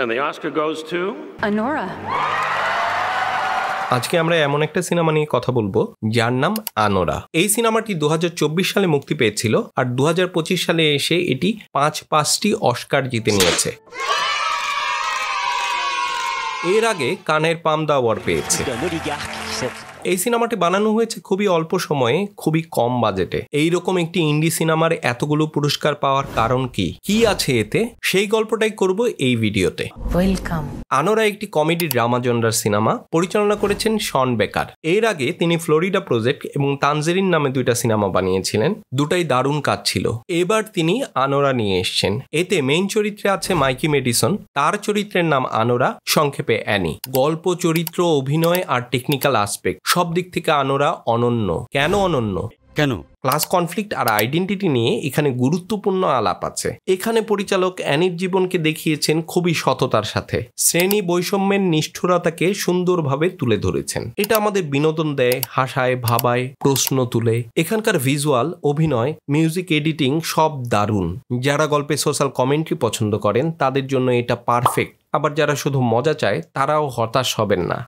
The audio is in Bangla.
And the Oscar goes to Anora. আজকে আমরা এমন একটা সিনেমা নিয়ে কথা বলবো যার নাম আনোরা। এই সিনেমাটি 2024 সালে মুক্তি পেয়েছিল আর 2025 সালে এসে এটি পাঁচটি অস্কার জিতে নিয়েছে। এর আগে কানের পামদা অ্যাওয়ার্ড পেয়েছে। এই সিনেমাটি বানানো হয়েছে খুবই অল্প সময়ে, খুবই কম বাজেটে। এইরকম একটি ইন্ডি সিনেমার এতগুলো পুরস্কার পাওয়ার কারণ কি আছে এতে, সেই গল্পটাই করব এই ভিডিওতে। ওয়েলকাম। আনোরা একটি কমেডি ড্রামা জনরার সিনেমা, পরিচালনা করেছেন শন বেকার। এর আগে তিনি ফ্লোরিডা প্রজেক্ট এবং তানজেরিন নামে দুইটা সিনেমা বানিয়েছিলেন, দুটাই দারুণ কাজ ছিল। এবার তিনি আনোরা নিয়ে এসছেন। এতে মেইন চরিত্রে আছে মাইকি মেডিসন, তার চরিত্রের নাম আনোরা, সংক্ষেপে অ্যানি। গল্প, চরিত্র, অভিনয় আর টেকনিক্যাল আসপেক্ট সব দিক থেকে আনোরা অনন্য। কেন অনন্য? ক্লাস কনফ্লিক্ট আর আইডেন্টিটি নিয়ে এখানে গুরুত্বপূর্ণ আলাপ আছে। এখানে পরিচালক অ্যানির জীবনকে দেখিয়েছেন খুবই সততার সাথে, শ্রেণী বৈষম্যের নিষ্ঠুরতাকে সুন্দরভাবে তুলে ধরেছেন। এটা আমাদের বিনোদন দেয়, হাসায়, ভাবায়, প্রশ্ন তুলে। এখানকার ভিজুয়াল, অভিনয়, মিউজিক, এডিটিং সব দারুণ। যারা গল্পে সোশ্যাল কমেন্ট্রি পছন্দ করেন তাদের জন্য এটা পারফেক্ট। আবার যারা শুধু মজা চায় তারাও হতাশ হবেন না।